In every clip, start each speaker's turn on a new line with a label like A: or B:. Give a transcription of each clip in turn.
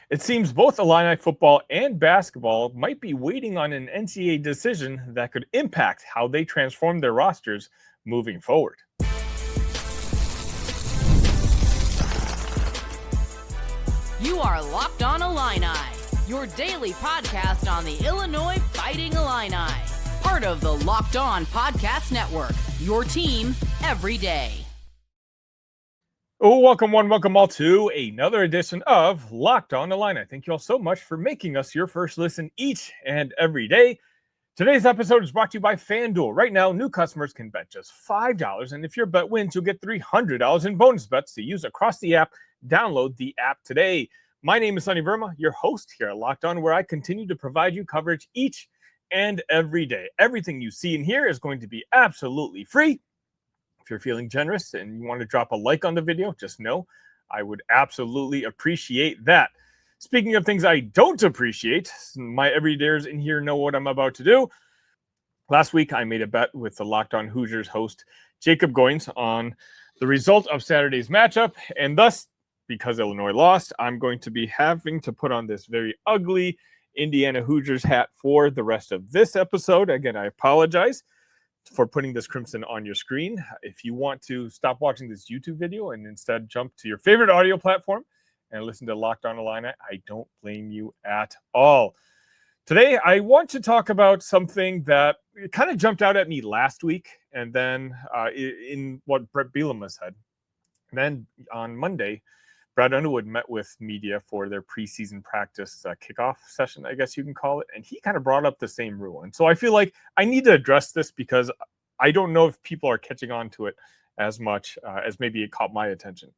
A: It seems both Illini football and basketball might be waiting on an NCAA decision that could impact how they transform their rosters moving forward.
B: You are Locked On Illini, your daily podcast on the Illinois Fighting Illini. Part of the Locked On Podcast Network, your team every day.
A: Oh, welcome all to another edition of Locked On Illini. Thank you all so much for making us your first listen each and every day. Today's episode is brought to you by FanDuel. Right now, new customers can bet just $5, and if your bet wins, you'll get $300 in bonus bets to use across the app. Download the app today. My name is Sonny Verma, your host here at Locked On, where I continue to provide you coverage each and every day. Everything you see and hear is going to be absolutely free. If you're feeling generous and you want to drop a like on the video, just know I would absolutely appreciate that. Speaking of things I don't appreciate, my everydayers in here know what I'm about to do. Last week, I made a bet with the Locked On Hoosiers host, Jacob Goins, on the result of Saturday's matchup. And thus, because Illinois lost, I'm going to be having to put on this very ugly Indiana Hoosiers hat for the rest of this episode. Again, I apologize for putting this crimson on your screen. If you want to stop watching this YouTube video and instead jump to your favorite audio platform and listen to Locked On Illini, I don't blame you at all. Today, I want to talk about something that kind of jumped out at me last week, and then in what Bret Bielema said. And then on Monday, Brad Underwood met with media for their preseason practice kickoff session, I guess you can call it, and he kind of brought up the same rule. And so I feel like I need to address this because I don't know if people are catching on to it as much as maybe it caught my attention.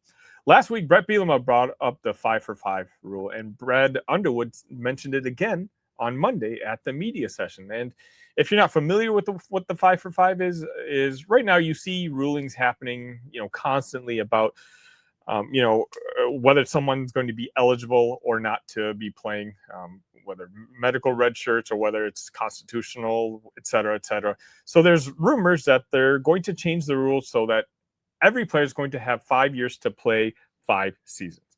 A: Last week, Bret Bielema brought up the 5-for-5 rule, and Brad Underwood mentioned it again on Monday at the media session. And if you're not familiar with what the 5-for-5 is right now you see rulings happening, constantly about whether someone's going to be eligible or not to be playing, whether medical red shirts or whether it's constitutional, et cetera, et cetera. So there's rumors that they're going to change the rules so that every player is going to have 5 years to play 5 seasons.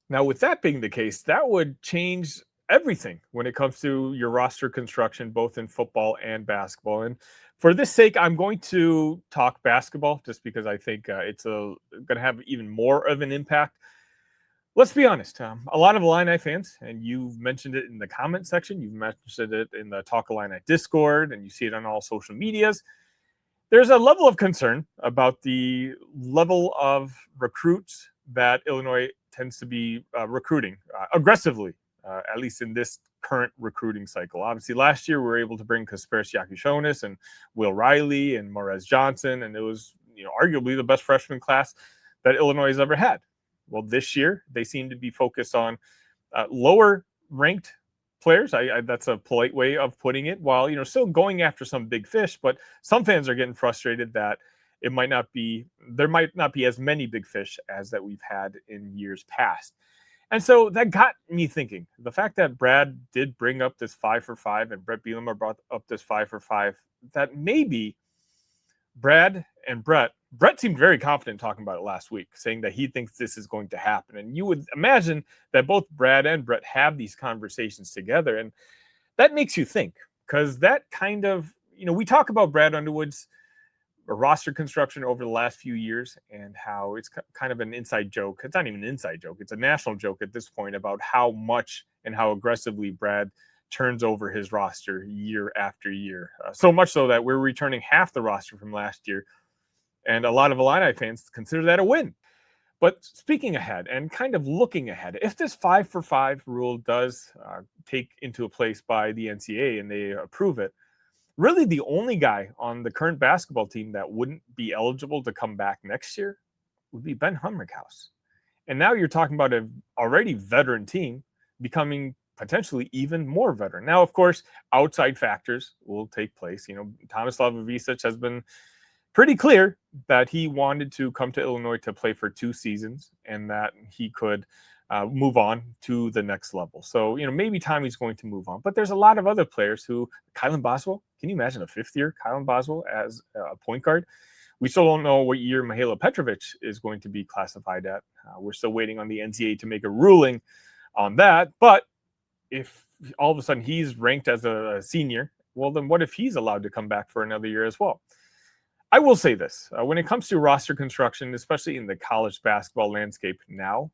A: Now, with that being the case, that would change everything when it comes to your roster construction, both in football and basketball. And for this sake, I'm going to talk basketball just because I think it's going to have even more of an impact. Let's be honest. A lot of Illini fans, and you've mentioned it in the comment section, you've mentioned it in the Talk Illini Discord, and you see it on all social medias. There's a level of concern about the level of recruits that Illinois tends to be recruiting aggressively, at least in this current recruiting cycle. Obviously, last year we were able to bring Kaspersky Yakushonis and Will Riley and Morez Johnson, and it was arguably the best freshman class that Illinois has ever had. Well, this year they seem to be focused on lower ranked players. That's a polite way of putting it, while still going after some big fish. But some fans are getting frustrated that there might not be as many big fish as that we've had in years past. And so that got me thinking. The fact that Brad did bring up this 5-for-5 and Bret Bielema brought up this 5-for-5, that maybe Brad and Bret seemed very confident talking about it last week, saying that he thinks this is going to happen. And you would imagine that both Brad and Bret have these conversations together. And that makes you think, because that kind of, we talk about Brad Underwood's roster construction over the last few years and how it's kind of an inside joke. It's not even an inside joke. It's a national joke at this point about how much and how aggressively Brad turns over his roster year after year. So much so that we're returning half the roster from last year. And a lot of Illini fans consider that a win. But speaking ahead and kind of looking ahead, if this 5-for-5 rule does take into a place by the NCAA and they approve it, really the only guy on the current basketball team that wouldn't be eligible to come back next year would be Ben Humrichous. And now you're talking about an already veteran team becoming potentially even more veteran. Now, of course, outside factors will take place. Thomas Slavovicic has been pretty clear that he wanted to come to Illinois to play for 2 seasons and that he could move on to the next level. So, maybe Tommy's going to move on. But there's a lot of other players who, Kylan Boswell, can you imagine a 5th-year Kylan Boswell as a point guard? We still don't know what year Mihailo Petrovic is going to be classified at. We're still waiting on the NCAA to make a ruling on that. But if all of a sudden he's ranked as a senior, well, then what if he's allowed to come back for another year as well? I will say this. When it comes to roster construction, especially in the college basketball landscape now,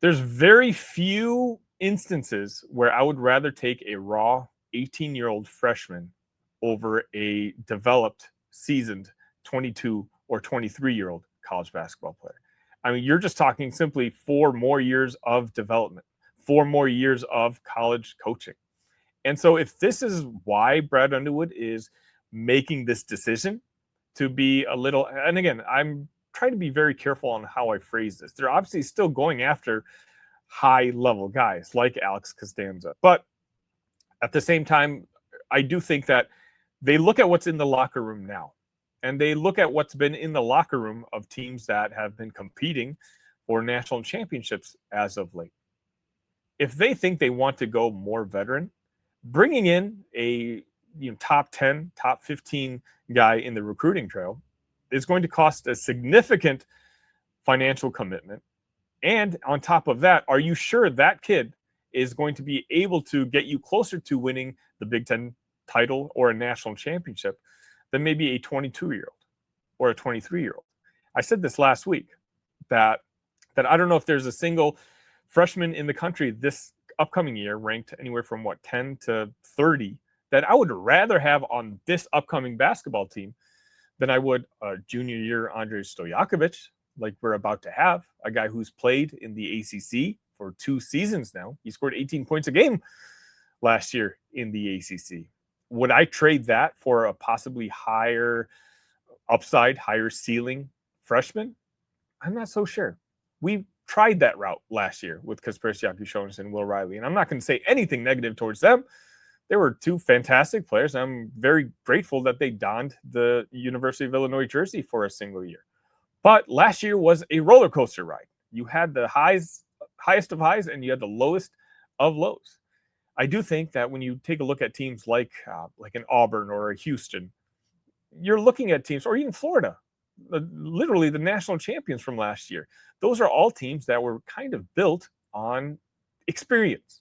A: there's very few instances where I would rather take a raw 18-year-old freshman over a developed, seasoned 22 or 23-year-old college basketball player. I mean, you're just talking simply 4 more years of development, 4 more years of college coaching. And so if this is why Brad Underwood is making this decision to be a little, and again, I'm trying to be very careful on how I phrase this. They're obviously still going after high-level guys like Alex Costanza. But at the same time, I do think that they look at what's in the locker room now, and they look at what's been in the locker room of teams that have been competing for national championships as of late. If they think they want to go more veteran, bringing in a top 10, top 15 guy in the recruiting trail is going to cost a significant financial commitment. And on top of that, are you sure that kid is going to be able to get you closer to winning the Big Ten title or a national championship than maybe a 22-year-old or a 23-year-old? I said this last week that I don't know if there's a single freshman in the country this upcoming year ranked anywhere from 10 to 30 that I would rather have on this upcoming basketball team than I would a junior year Andrej Stojakovic, like we're about to have, a guy who's played in the ACC for 2 seasons now. He scored 18 points a game last year in the ACC. Would I trade that for a possibly higher upside, higher ceiling freshman? I'm not so sure. We tried that route last year with Kasper Jonas and Will Riley, and I'm not going to say anything negative towards them. They were 2 fantastic players. I'm very grateful that they donned the University of Illinois jersey for a single year. But last year was a roller coaster ride. You had the highest of highs, and you had the lowest of lows. I do think that when you take a look at teams like an Auburn or a Houston, you're looking at teams, or even Florida, literally the national champions from last year. Those are all teams that were kind of built on experience.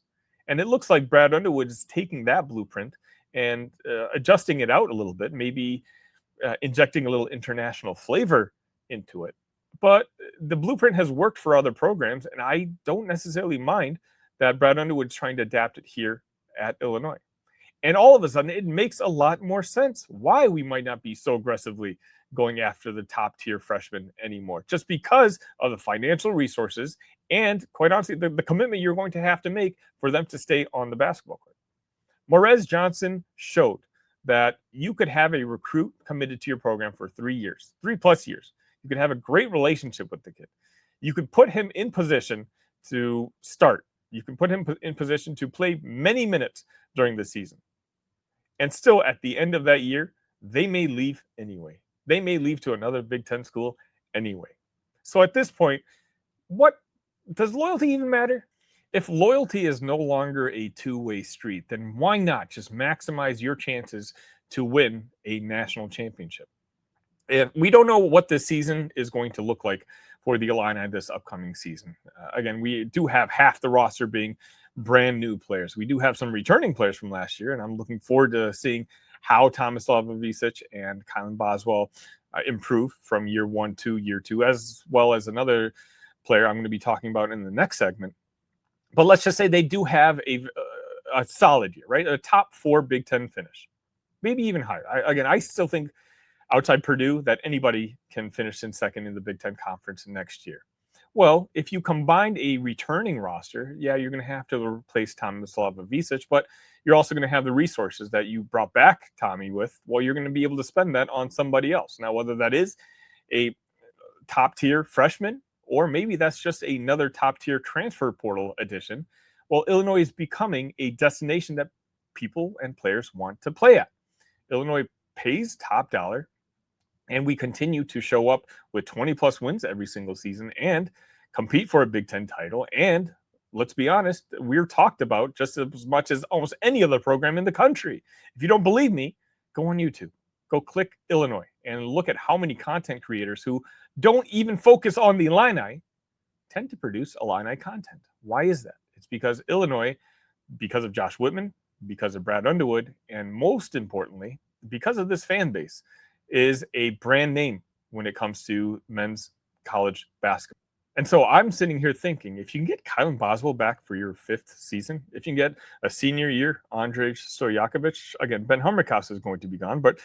A: And it looks like Brad Underwood is taking that blueprint and adjusting it out a little bit, maybe injecting a little international flavor into it. But the blueprint has worked for other programs, and I don't necessarily mind that Brad Underwood's trying to adapt it here at Illinois. And all of a sudden, it makes a lot more sense why we might not be so aggressively going after the top tier freshmen anymore, just because of the financial resources and, quite honestly, the commitment you're going to have to make for them to stay on the basketball court. Morez Johnson showed that you could have a recruit committed to your program for 3 years, 3+ years. You could have a great relationship with the kid. You could put him in position to start. You can put him in position to play many minutes during the season. And still, at the end of that year, they may leave anyway. They may leave to another Big Ten school anyway. So at this point, what does loyalty even matter? If loyalty is no longer a two-way street, then why not just maximize your chances to win a national championship? If we don't know what this season is going to look like for the Illini this upcoming season. Again, we do have half the roster being brand new players. We do have some returning players from last year, and I'm looking forward to seeing how Tomislav Ivisic and Kylan Boswell improve from year 1 to year 2, as well as another player I'm going to be talking about in the next segment. But let's just say they do have a solid year, right? A top 4 Big Ten finish, maybe even higher. I still think outside Purdue that anybody can finish in second in the Big Ten Conference next year. Well, if you combined a returning roster, yeah, you're going to have to replace Tomislav Ivisic, but you're also going to have the resources that you brought back Tommy with. Well, you're going to be able to spend that on somebody else. Now, whether that is a top-tier freshman, or maybe that's just another top-tier transfer portal addition, well, Illinois is becoming a destination that people and players want to play at. Illinois pays top dollar, and we continue to show up with 20-plus wins every single season and compete for a Big Ten title. And let's be honest, we're talked about just as much as almost any other program in the country. If you don't believe me, go on YouTube. Go click Illinois and look at how many content creators who don't even focus on the Illini tend to produce Illini content. Why is that? It's It's because Illinois, because of Josh Whitman, because of Brad Underwood, and most importantly, because of this fan base, is a brand name when it comes to men's college basketball. And so I'm sitting here thinking, if you can get Kylan Boswell back for your 5th season, if you can get a senior year Andrej Stojakovic, again, Ben Humrichous is going to be gone, but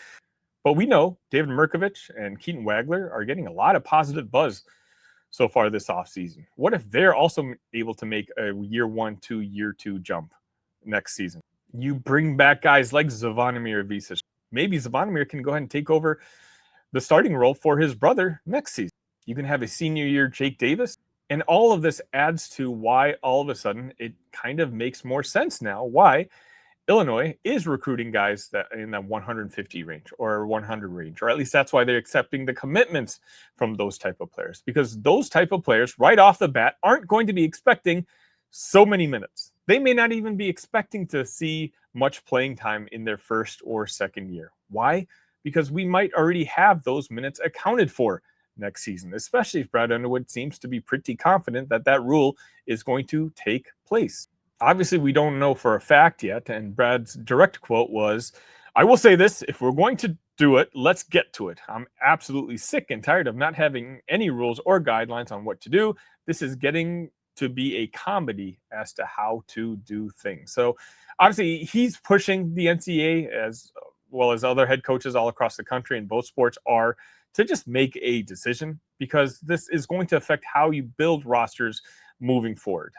A: we know David Mirkovich and Keaton Wagler are getting a lot of positive buzz so far this offseason. What if they're also able to make a year 1 to year 2 jump next season? You bring back guys like Zvonimir Visic. Maybe Zvonimir can go ahead and take over the starting role for his brother next season. You can have a senior year Jake Davis. And all of this adds to why all of a sudden it kind of makes more sense now why Illinois is recruiting guys that in that 150 range or 100 range, or at least that's why they're accepting the commitments from those type of players, because those type of players right off the bat aren't going to be expecting so many minutes. They may not even be expecting to see much playing time in their first or second year. Why? Because we might already have those minutes accounted for next season, especially if Brad Underwood seems to be pretty confident that that rule is going to take place. Obviously, we don't know for a fact yet, and Brad's direct quote was, "I will say this, if we're going to do it, let's get to it. I'm absolutely sick and tired of not having any rules or guidelines on what to do. This is getting to be a comedy as to how to do things." So obviously, he's pushing the NCAA as well as other head coaches all across the country in both sports are to just make a decision, because this is going to affect how you build rosters moving forward.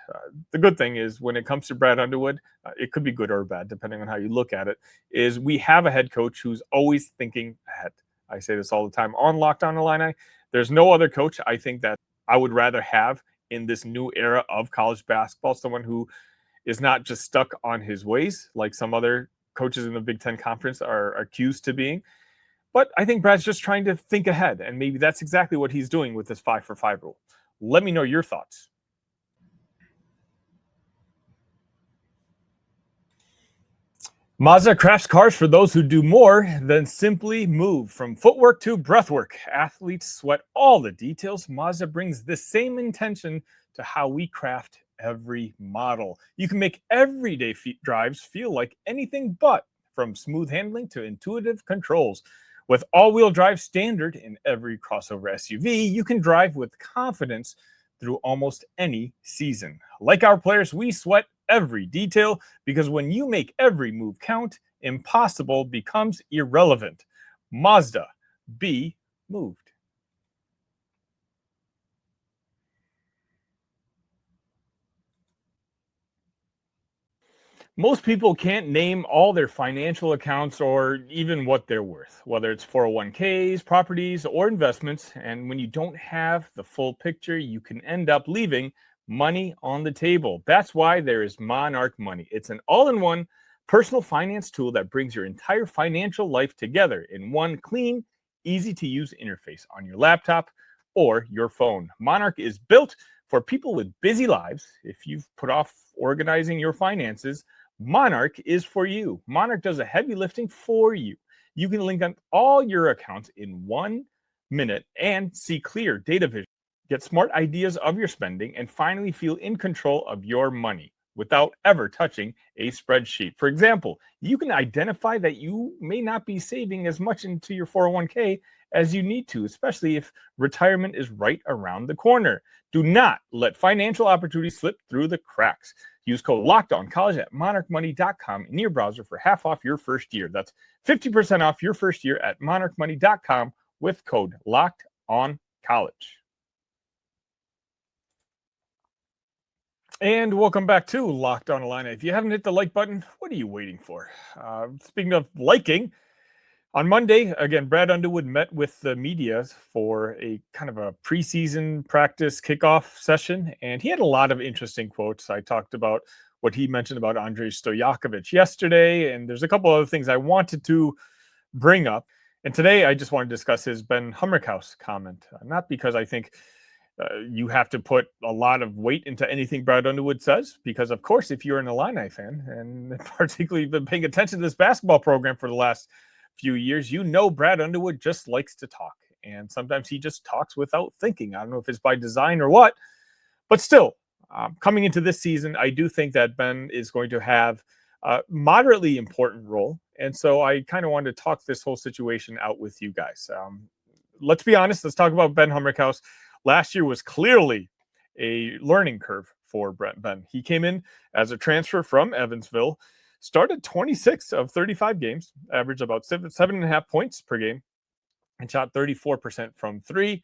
A: The good thing is when it comes to Brad Underwood, it could be good or bad, depending on how you look at it, is we have a head coach who's always thinking ahead. I say this all the time on Locked On Illini. There's no other coach I think that I would rather have in this new era of college basketball, someone who is not just stuck on his ways like some other coaches in the Big Ten Conference are accused to being. But I think Brad's just trying to think ahead, and maybe that's exactly what he's doing with this 5-for-5 rule. Let me know your thoughts. Mazda crafts cars for those who do more than simply move. From footwork to breathwork, athletes sweat all the details. Mazda brings the same intention to how we craft every model. You can make everyday drives feel like anything but, from smooth handling to intuitive controls. With all-wheel drive standard in every crossover SUV, you can drive with confidence through almost any season. Like our players, we sweat every detail, because when you make every move count, impossible becomes irrelevant. Mazda, be moved. Most people can't name all their financial accounts or even what they're worth, whether it's 401ks, properties, or investments. And when you don't have the full picture, you can end up leaving money on the table. That's why there is Monarch Money. It's an all-in-one personal finance tool that brings your entire financial life together in one clean, easy-to-use interface on your laptop or your phone. Monarch is built for people with busy lives. If you've put off organizing your finances, Monarch is for you. Monarch does the heavy lifting for you. You can link up all your accounts in 1 minute and see clear data vision. Get smart ideas of your spending and finally feel in control of your money without ever touching a spreadsheet. For example, you can identify that you may not be saving as much into your 401k as you need to, especially if retirement is right around the corner. Do not let financial opportunities slip through the cracks. Use code LOCKEDONCollege at monarchmoney.com in your browser for half off your first year. That's 50% off your first year at monarchmoney.com with code LOCKEDONCollege. And welcome back to Locked On Illini. If you haven't hit the like button, what are you waiting for? Speaking of liking, on Monday, again, Brad Underwood met with the media for a kind of a preseason practice kickoff session, and he had a lot of interesting quotes. I talked about what he mentioned about Andrej Stojakovic yesterday, and there's a couple other things I wanted to bring up. And today, I just want to discuss his Ben Humrichous comment, not because I think you have to put a lot of weight into anything Brad Underwood says, because, of course, if you're an Illini fan, and particularly been paying attention to this basketball program for the last few years, you know Brad Underwood just likes to talk, and sometimes he just talks without thinking. I don't know if it's by design or what, but still, Coming into this season, I do think that Ben is going to have a moderately important role. And so I kind of wanted to talk this whole situation out with you guys. Let's be honest. Let's talk about Ben Humrichous. Last year was clearly a learning curve for Ben. He came in as a transfer from Evansville, started 26 of 35 games, averaged about 7.5 points per game, and shot 34% from three,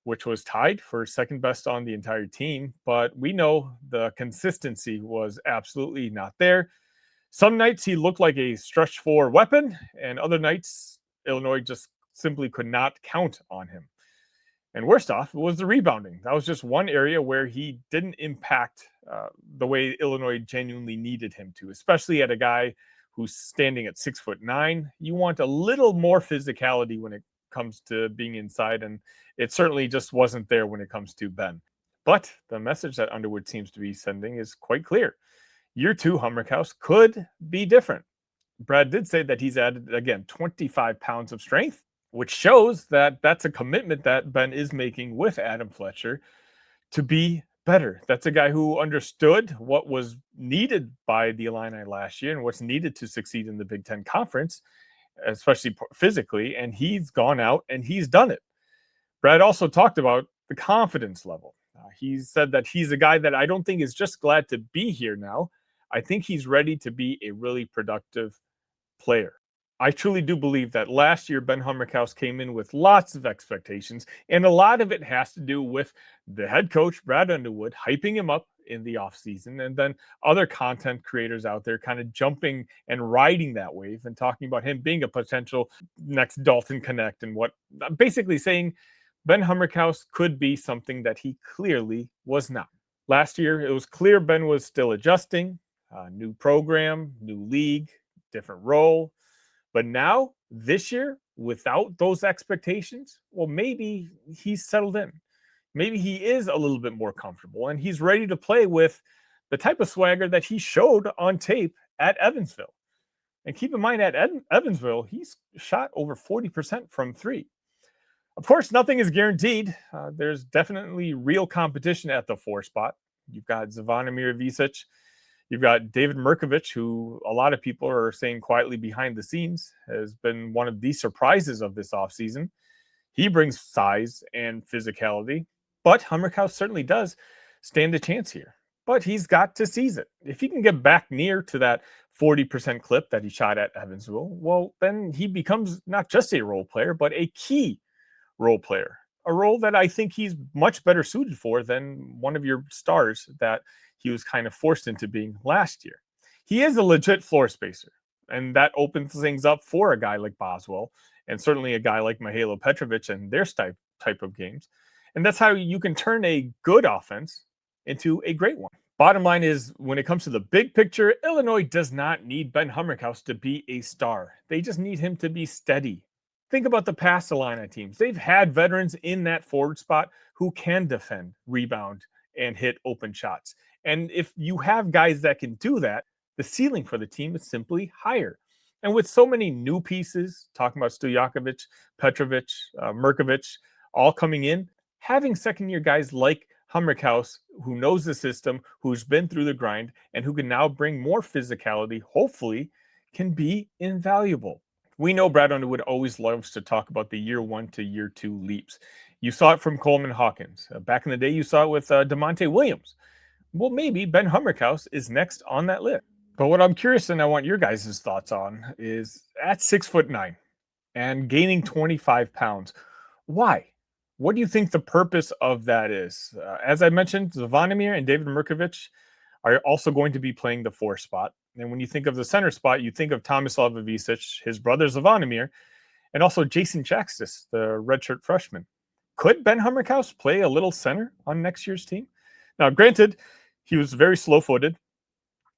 A: which was tied for second best on the entire team. But we know the consistency was absolutely not there. Some nights he looked like a stretch four weapon, and other nights Illinois just simply could not count on him. And worst off was the rebounding. That was just one area where he didn't impact the way Illinois genuinely needed him to, especially at a guy who's standing at 6'9". You want a little more physicality when it comes to being inside, and it certainly just wasn't there when it comes to Ben. But the message that Underwood seems to be sending is quite clear. Year two Humrichous could be different. Brad did say that he's added, again, 25 pounds of strength, which shows that that's a commitment that Ben is making with Adam Fletcher to be better. That's a guy who understood what was needed by the Illini last year and what's needed to succeed in the Big Ten Conference, especially physically, and he's gone out and he's done it. Brad also talked about the confidence level. He said that he's a guy that I don't think is just glad to be here now. I think he's ready to be a really productive player. I truly do believe that last year Ben Humrichous came in with lots of expectations, and a lot of it has to do with the head coach, Brad Underwood, hyping him up in the offseason, and then other content creators out there kind of jumping and riding that wave and talking about him being a potential next Dalton Connect, and what basically saying Ben Humrichous could be something that he clearly was not. Last year, it was clear Ben was still adjusting, new program, new league, different role. But now, this year, without those expectations, well, maybe he's settled in. Maybe he is a little bit more comfortable and he's ready to play with the type of swagger that he showed on tape at Evansville. And keep in mind, at Evansville, he's shot over 40% from three. Of course, nothing is guaranteed. There's definitely real competition at the 4 spot. You've got Zvonimir Visic. You've got David Mrkovic, who a lot of people are saying quietly behind the scenes has been one of the surprises of this offseason. He brings size and physicality, but Humrichous certainly does stand a chance here. But he's got to seize it. If he can get back near to that 40% clip that he shot at Evansville, well, then he becomes not just a role player, but a key role player. A role that I think he's much better suited for than one of your stars that he was kind of forced into being last year. He is a legit floor spacer, and that opens things up for a guy like Boswell, and certainly a guy like Mihailo Petrovic and their type of games. And that's how you can turn a good offense into a great one. Bottom line is, when it comes to the big picture, Illinois does not need Ben Humrichous to be a star. They just need him to be steady. Think about the past Illini teams. They've had veterans in that forward spot who can defend, rebound, and hit open shots. And if you have guys that can do that, the ceiling for the team is simply higher. And with so many new pieces, talking about Stojakovic, Petrovic, Mrkovic, all coming in, having second-year guys like Humrichous, who knows the system, who's been through the grind, and who can now bring more physicality, hopefully, can be invaluable. We know Brad Underwood always loves to talk about the year 1 to year 2 leaps. You saw it from Coleman Hawkins. Back in the day, you saw it with DeMonte Williams. Well, maybe Ben Humrichous is next on that list. But what I'm curious and I want your guys' thoughts on is at 6'9" and gaining 25 pounds, why? What do you think the purpose of that is? As I mentioned, Zvonimir and David Mrkovic are also going to be playing the 4 spot. And when you think of the center spot, you think of Tomislav Visic, his brother Zvonimir, and also Jason Jackstis, the redshirt freshman. Could Ben Humrichous play a little center on next year's team? Now, granted, he was very slow-footed,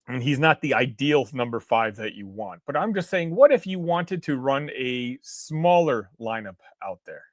A: and he's not the ideal number 5 that you want. But I'm just saying, what if you wanted to run a smaller lineup out there?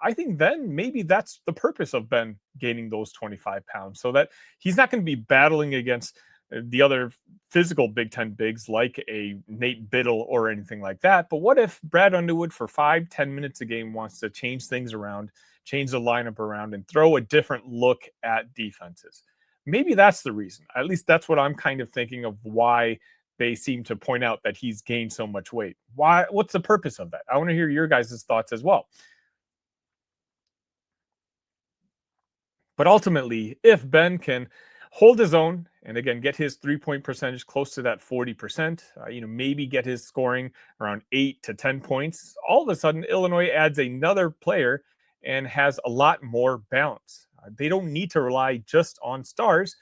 A: I think then maybe that's the purpose of Ben gaining those 25 pounds, so that he's not going to be battling against the other physical Big Ten bigs like a Nate Biddle or anything like that. But what if Brad Underwood for 5-10 minutes a game wants to change things around, change the lineup around, and throw a different look at defenses? Maybe that's the reason. At least that's what I'm kind of thinking of why they seem to point out that he's gained so much weight. Why? What's the purpose of that? I want to hear your guys' thoughts as well. But ultimately, if Ben can hold his own and again get his 3-point percentage close to that 40%, maybe get his scoring around 8 to 10 points, all of a sudden Illinois adds another player and has a lot more balance. They don't need to rely just on stars,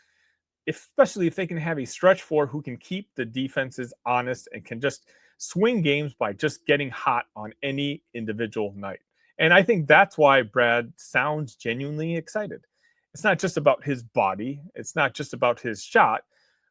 A: especially if they can have a stretch four who can keep the defenses honest and can just swing games by just getting hot on any individual night. And I think that's why Brad sounds genuinely excited. It's not just about his body, it's not just about his shot,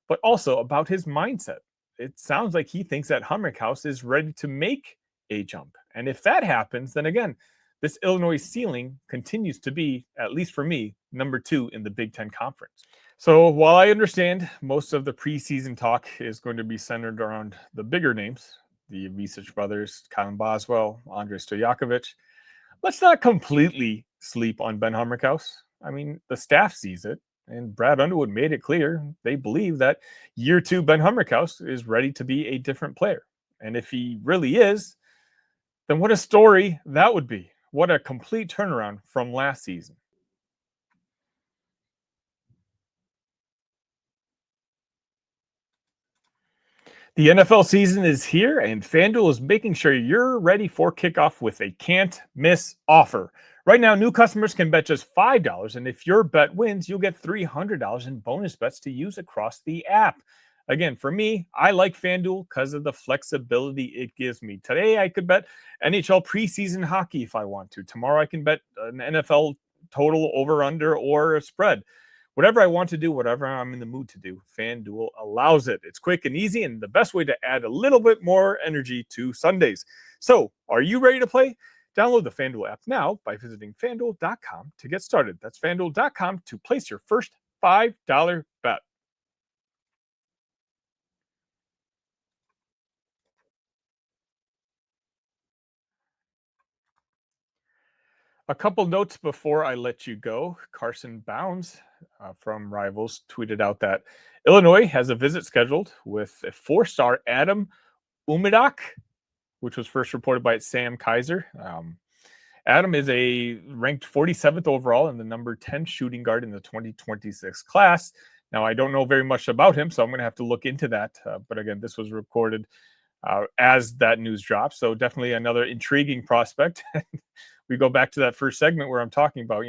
A: but also about his mindset. It sounds like he thinks that Humrichous is ready to make a jump. And if that happens, then again, this Illinois ceiling continues to be, at least for me, number 2 in the Big Ten Conference. So while I understand most of the preseason talk is going to be centered around the bigger names, the Visich brothers, Kylan Boswell, Andrej Stojakovic, let's not completely sleep on Ben Humrichous. I mean, the staff sees it, and Brad Underwood made it clear they believe that year 2 Ben Humrichous is ready to be a different player. And if he really is, then what a story that would be. What a complete turnaround from last season. The NFL season is here, and FanDuel is making sure you're ready for kickoff with a can't-miss offer. Right now, new customers can bet just $5, and if your bet wins, you'll get $300 in bonus bets to use across the app. Again, for me, I like FanDuel because of the flexibility it gives me. Today, I could bet NHL preseason hockey if I want to. Tomorrow, I can bet an NFL total over-under or a spread. Whatever I want to do, whatever I'm in the mood to do, FanDuel allows it. It's quick and easy and the best way to add a little bit more energy to Sundays. So, are you ready to play? Download the FanDuel app now by visiting FanDuel.com to get started. That's FanDuel.com to place your first $5 bet. A couple notes before I let you go. Carson Bounds from Rivals tweeted out that Illinois has a visit scheduled with a 4-star Adam Umedak, which was first reported by Sam Kaiser. Adam is a ranked 47th overall and the number 10 shooting guard in the 2026 class. Now, I don't know very much about him, so I'm going to have to look into that. But again, this was recorded as that news drops. So definitely another intriguing prospect. We go back to that first segment where I'm talking about,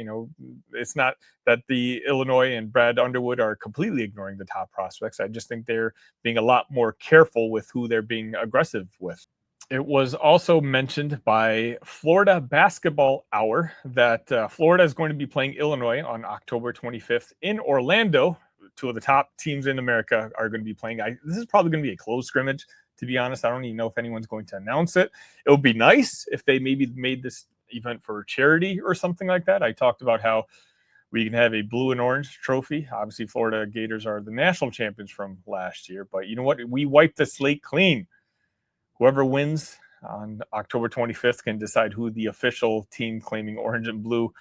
A: it's not that the Illinois and Brad Underwood are completely ignoring the top prospects. I just think they're being a lot more careful with who they're being aggressive with. It was also mentioned by Florida Basketball Hour that Florida is going to be playing Illinois on October 25th in Orlando. 2 of the top teams in America are going to be playing. This is probably going to be a closed scrimmage, to be honest. I don't even know if anyone's going to announce it. It would be nice if they maybe made this event for charity or something like that. I talked about how we can have a blue and orange trophy. Obviously, Florida Gators are the national champions from last year, but you know what? We wiped the slate clean. Whoever wins on October 25th can decide who the official team claiming orange and blue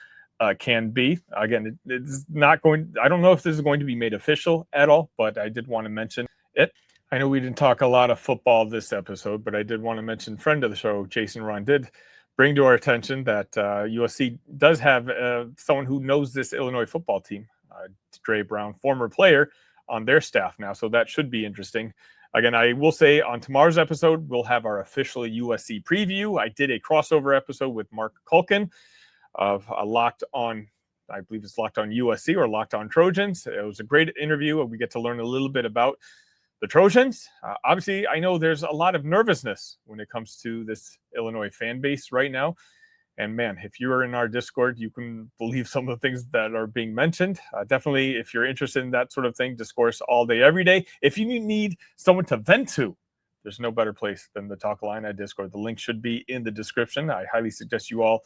A: can be. Again, it's not going. I don't know if this is going to be made official at all, but I did want to mention it. I know we didn't talk a lot of football this episode, but I did want to mention friend of the show, Jason Ron, did bring to our attention that USC does have someone who knows this Illinois football team, Dre Brown, former player, on their staff now. So that should be interesting. Again, I will say on tomorrow's episode, we'll have our official USC preview. I did a crossover episode with Mark Culkin of Locked On, I believe it's Locked On USC or Locked On Trojans. It was a great interview. We get to learn a little bit about the Trojans. Obviously, I know there's a lot of nervousness when it comes to this Illinois fan base right now. And man, if you are in our Discord, you can believe some of the things that are being mentioned. Definitely, if you're interested in that sort of thing, discourse all day, every day. If you need someone to vent to, there's no better place than the Talk Illini Discord. The link should be in the description. I highly suggest you all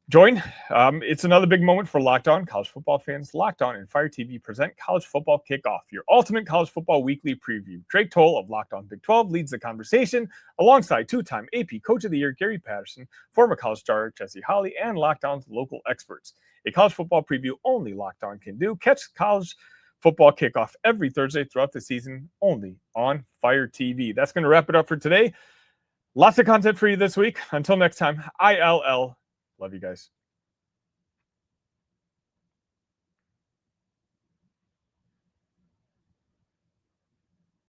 A: join. It's another big moment for Locked On college football fans. Locked On and Fire TV present College Football Kickoff, your ultimate college football weekly preview. Drake Toll of Locked On Big 12 leads the conversation alongside 2-time AP Coach of the Year Gary Patterson, former college star Jesse Holley, and Locked On's local experts. A college football preview only Locked On can do. Catch college football kickoff every Thursday throughout the season, only on Fire TV. That's going to wrap it up for today. Lots of content for you this week. Until next time, ILL. Love you guys.